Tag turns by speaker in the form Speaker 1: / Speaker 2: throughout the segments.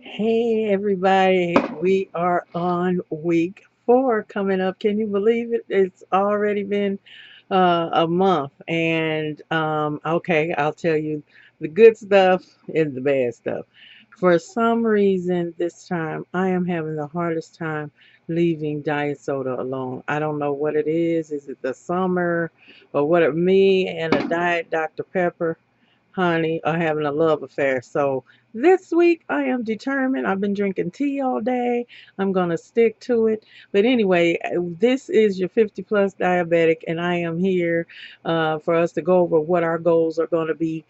Speaker 1: Hey everybody, we are on week 4 coming up. Can you believe it? It's already been a month. And okay, I'll tell you the good stuff and the bad stuff. For some reason, this time I am having the hardest time leaving diet soda alone. I don't know what it is. Is it the summer or what? Me and a diet Dr. Pepper, honey, are having a love affair. So this week, I am determined. I've been drinking tea all day. I'm going to stick to it. But anyway, this is your 50 plus diabetic, and I am here for us to go over what our goals are going to be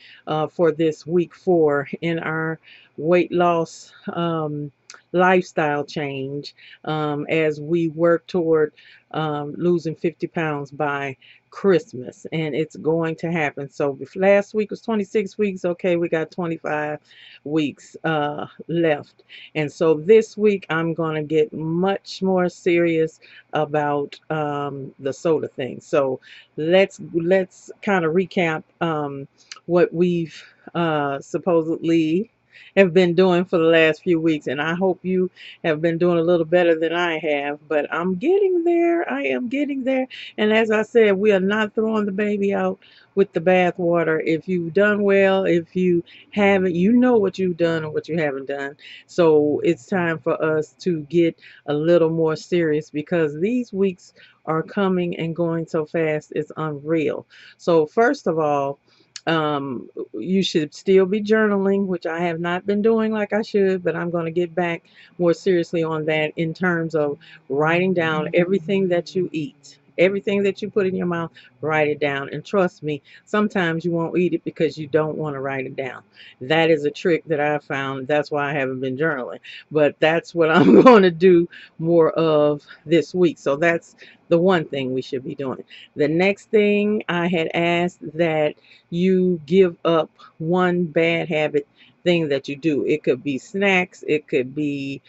Speaker 1: for this week 4 in our weight loss lifestyle change as we work toward losing 50 pounds by Christmas, and it's going to happen. So if last week was 26 weeks, okay, we got 25 weeks left. And so this week I'm going to get much more serious about the soda thing. So let's kind of recap what we've supposedly have been doing for the last few weeks, and I hope you have been doing a little better than I have, but I'm getting there. I am getting there. And as I said, we are not throwing the baby out with the bathwater. If you've done well, if you haven't, you know what you've done and what you haven't done. So it's time for us to get a little more serious because these weeks are coming and going so fast, it's unreal. So, first of all, you should still be journaling, which I have not been doing like I should, but I'm going to get back more seriously on that in terms of writing down everything that you eat. Everything that you put in your mouth, write it down. And trust me, sometimes you won't eat it because you don't want to write it down. That is a trick that I found. That's why I haven't been journaling. But that's what I'm going to do more of this week. So that's the one thing we should be doing. The next thing I had asked that you give up one bad habit thing that you do. It could be snacks, it could be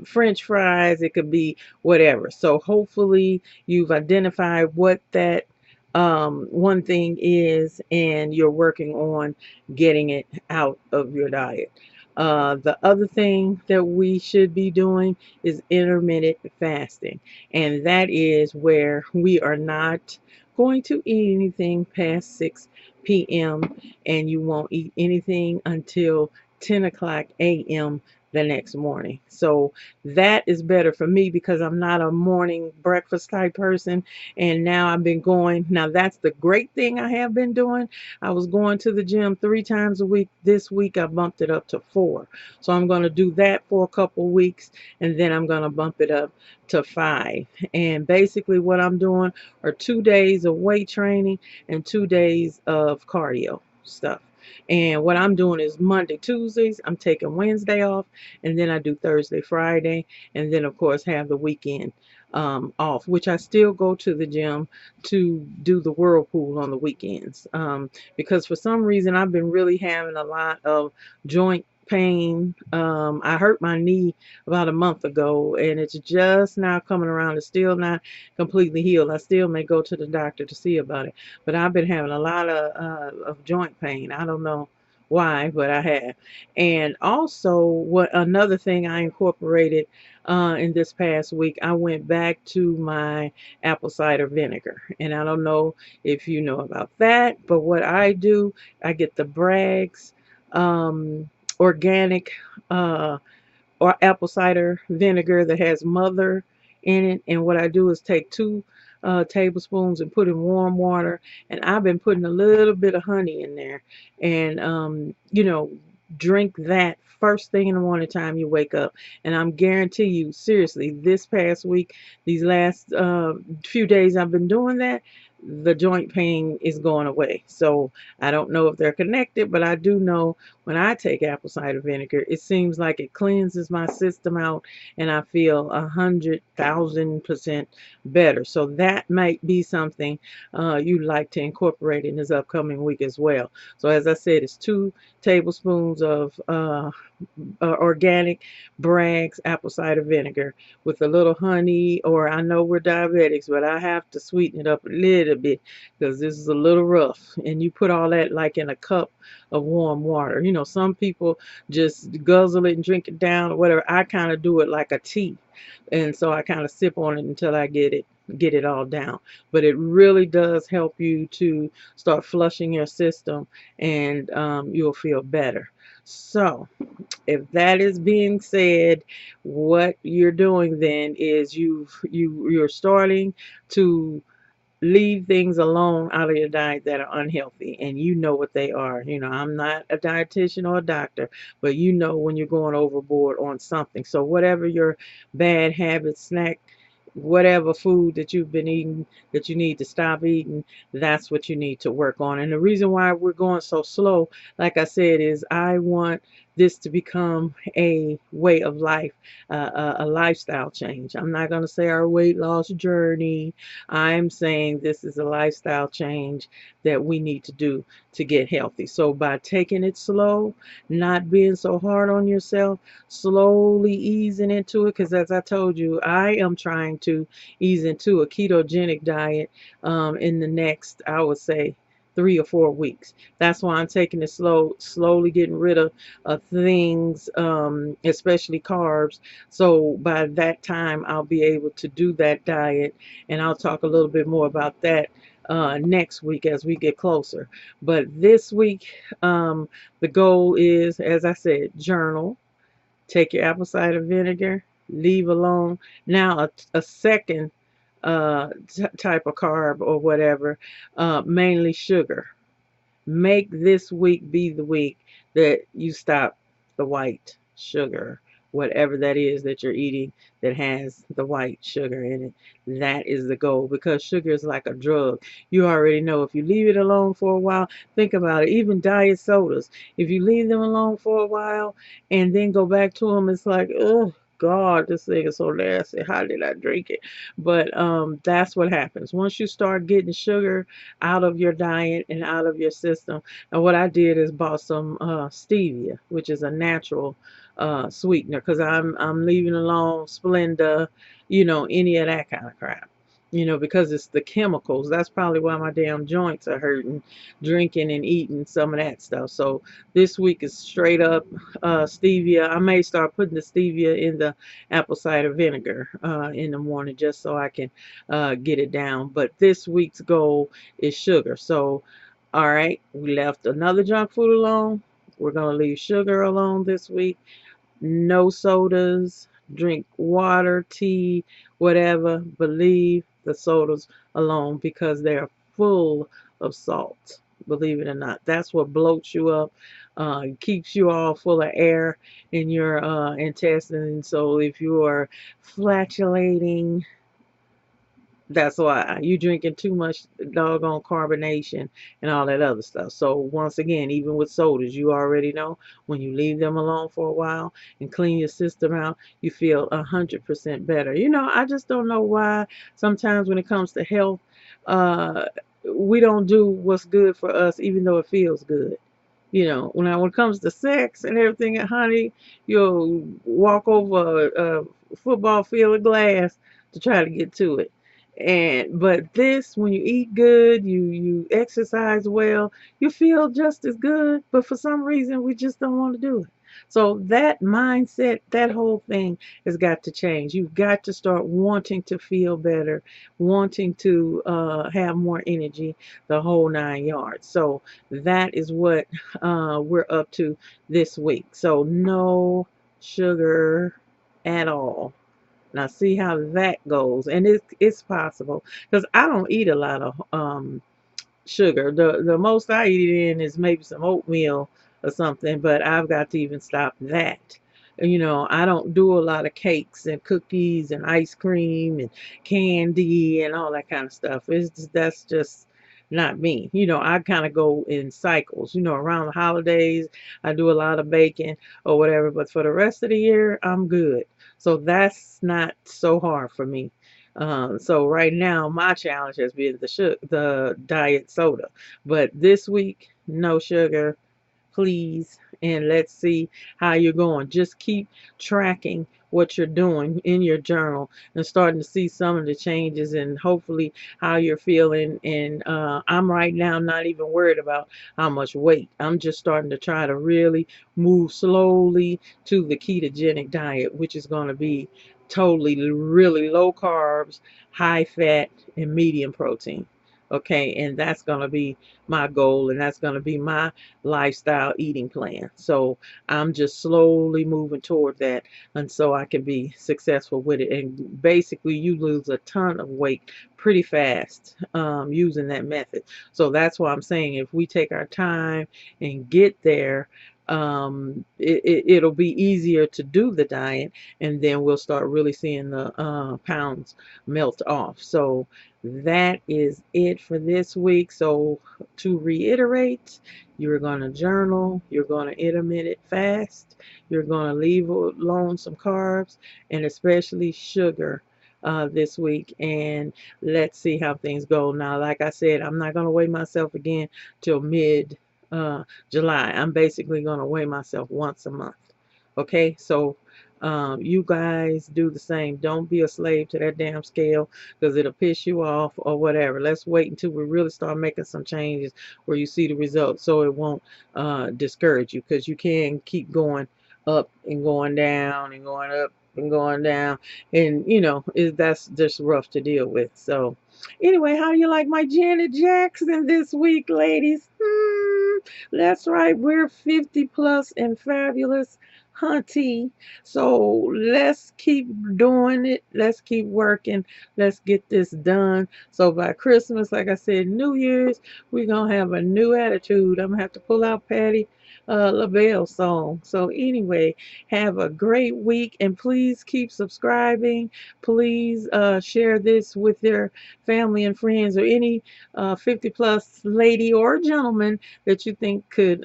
Speaker 1: French fries, it could be whatever. So hopefully you've identified what that one thing is and you're working on getting it out of your diet. The other thing that we should be doing is intermittent fasting, and that is where we are not going to eat anything past 6 p.m. and you won't eat anything until 10 o'clock a.m. the next morning. So that is better for me because I'm not a morning breakfast type person. And now I've been going. Now, that's the great thing I have been doing. I was going to the gym 3 times a week. This week, I bumped it up to 4. So I'm going to do that for a couple weeks and then I'm going to bump it up to 5. And basically, what I'm doing are 2 days of weight training and 2 days of cardio stuff. And what I'm doing is Monday, Tuesdays, I'm taking Wednesday off, and then I do Thursday, Friday, and then, of course, have the weekend off, which I still go to the gym to do the whirlpool on the weekends. Because for some reason, I've been really having a lot of joint pain. I hurt my knee about a month ago, and it's just now coming around. It's still not completely healed. I still may go to the doctor to see about it, but I've been having a lot of joint pain. I don't know why, but I have. And also, what another thing I incorporated in this past week, I went back to my apple cider vinegar. And I don't know if you know about that, but what I do, I get the Bragg's organic uh, or apple cider vinegar that has mother in it. And what I do is take 2 tablespoons and put in warm water. And I've been putting a little bit of honey in there. And, drink that first thing in the morning time you wake up. And I'm guarantee you, seriously, this past week, these last few days I've been doing that, the joint pain is going away. So I don't know if they're connected, but I do know when I take apple cider vinegar, it seems like it cleanses my system out and I feel 100,000% better. So that might be something you'd like to incorporate in this upcoming week as well. So as I said, it's 2 tablespoons of organic Bragg's apple cider vinegar with a little honey, or I know we're diabetics, but I have to sweeten it up a little little bit because this is a little rough. And you put all that like in a cup of warm water. You know, some people just guzzle it and drink it down or whatever. I kind of do it like a tea. And so I kind of sip on it until I get it all down. But it really does help you to start flushing your system, and you'll feel better. So, if that is being said, what you're doing then is you're starting to leave things alone out of your diet that are unhealthy, and you know what they are. You know, I'm not a dietitian or a doctor, but you know when you're going overboard on something. So whatever your bad habit, snack, whatever food that you've been eating that you need to stop eating, that's what you need to work on. And the reason why we're going so slow, like I said, is I want this to become a way of life, a lifestyle change. I'm not going to say our weight loss journey. I'm saying this is a lifestyle change that we need to do to get healthy. So by taking it slow, not being so hard on yourself, slowly easing into it, because as I told you, I am trying to ease into a ketogenic diet in the next, I would say, 3 or 4 weeks. That's why I'm taking it slow, slowly getting rid of things, especially carbs. So by that time, I'll be able to do that diet, and I'll talk a little bit more about that next week as we get closer. But this week, the goal is, as I said, journal, take your apple cider vinegar, leave alone. Now, a second type of carb or whatever, mainly sugar. Make this week be the week that you stop the white sugar, whatever that is that you're eating that has the white sugar in it. That is the goal, because sugar is like a drug. You already know if you leave it alone for a while, think about it. Even diet sodas, if you leave them alone for a while and then go back to them, it's like, oh God, this thing is so nasty. How did I drink it? But that's what happens once you start getting sugar out of your diet and out of your system. And what I did is bought some stevia, which is a natural sweetener, because I'm leaving alone Splenda, any of that kind of crap. Because it's the chemicals. That's probably why my damn joints are hurting, drinking and eating some of that stuff. So this week is straight up stevia. I may start putting the stevia in the apple cider vinegar in the morning just so I can get it down. But this week's goal is sugar. So, all right, we left another junk food alone. We're going to leave sugar alone this week. No sodas, drink water, tea, whatever, but leave the sodas alone because they're full of salt. Believe it or not, that's what bloats you up, keeps you all full of air in your intestines. So if you are flatulating, that's why you drinking too much doggone carbonation and all that other stuff. So once again, even with sodas, you already know when you leave them alone for a while and clean your system out, you feel 100% better. I just don't know why sometimes when it comes to health, uh, we don't do what's good for us, even though it feels good. When it comes to sex and everything, honey, you'll walk over a football field of glass to try to get to it. But this, when you eat good, you exercise well, you feel just as good. But for some reason, we just don't want to do it. So that mindset, that whole thing has got to change. You've got to start wanting to feel better, wanting to have more energy, the whole 9 yards. So that is what we're up to this week. So no sugar at all. Now see how that goes, and it's possible because I don't eat a lot of sugar. The most I eat it in is maybe some oatmeal or something, but I've got to even stop that. I don't do a lot of cakes and cookies and ice cream and candy and all that kind of stuff. That's just not me. I kind of go in cycles. Around the holidays, I do a lot of baking or whatever, but for the rest of the year, I'm good. So that's not so hard for me. So right now, my challenge has been the diet soda. But this week, no sugar, please. and let's see how you're going. Just keep tracking what you're doing in your journal and starting to see some of the changes and hopefully how you're feeling. And I'm right now not even worried about how much weight. I'm just starting to try to really move slowly to the ketogenic diet, which is going to be totally really low carbs, high fat, and medium protein. Okay, and that's going to be my goal, and that's going to be my lifestyle eating plan. So I'm just slowly moving toward that, and so I can be successful with it. And basically, you lose a ton of weight pretty fast using that method. So that's why I'm saying if we take our time and get there, it'll be easier to do the diet, and then we'll start really seeing the pounds melt off. So that is it for this week. So to reiterate, you're going to journal, you're going to intermittent fast, you're going to leave alone some carbs and especially sugar this week, and let's see how things go. Now, like I said, I'm not going to weigh myself again till mid July. I'm basically going to weigh myself once a month. Okay, so you guys do the same. Don't be a slave to that damn scale because it'll piss you off or whatever. Let's wait until we really start making some changes where you see the results so it won't discourage you, because you can keep going up and going down and going up and going down, and that's just rough to deal with. So anyway, how do you like my Janet Jackson this week, ladies? That's right, we're 50 plus and fabulous, hunty. So let's keep doing it. Let's keep working. Let's get this done. So by Christmas, like I said, New Year's, we're going to have a new attitude. I'm going to have to pull out Patty LaBelle song. So anyway, have a great week, and please keep subscribing. Please share this with your family and friends, or any 50 plus lady or gentleman that you think could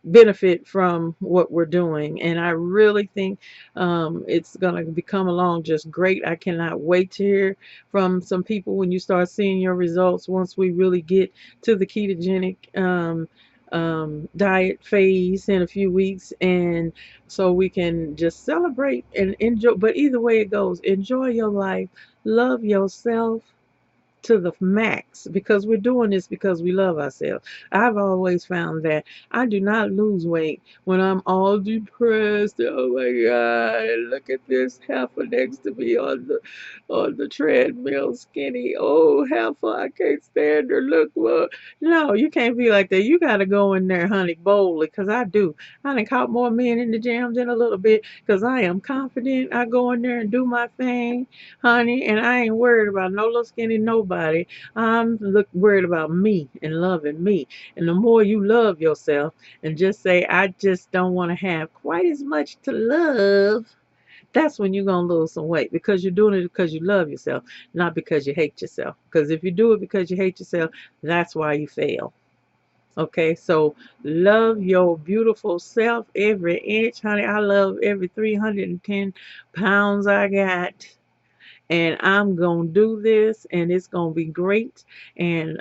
Speaker 1: benefit from what we're doing. And I really think it's going to become along just great. I cannot wait to hear from some people when you start seeing your results once we really get to the ketogenic diet phase in a few weeks, and so we can just celebrate and enjoy. But either way it goes, enjoy your life, love yourself to the max, because we're doing this because we love ourselves. I've always found that I do not lose weight when I'm all depressed. Oh my God, look at this heifer next to me on the treadmill, skinny. Oh, heifer, I can't stand her. Look, well, no, you can't be like that. You got to go in there, honey, boldly, because I do. I done caught more men in the jams in a little bit because I am confident. I go in there and do my thing, honey, and I ain't worried about no little skinny nobody. I'm worried about me and loving me. And the more you love yourself and just say, I just don't want to have quite as much to love, that's when you're going to lose some weight, because you're doing it because you love yourself, not because you hate yourself. Because if you do it because you hate yourself, that's why you fail. Okay, so love your beautiful self every inch, honey. I love every 310 pounds I got, and I'm going to do this, and it's going to be great. And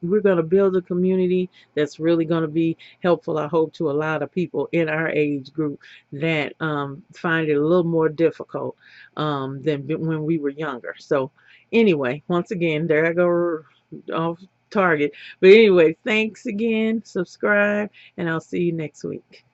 Speaker 1: we're going to build a community that's really going to be helpful, I hope, to a lot of people in our age group that find it a little more difficult than when we were younger. So anyway, once again, there I go off target. But anyway, thanks again. Subscribe, and I'll see you next week.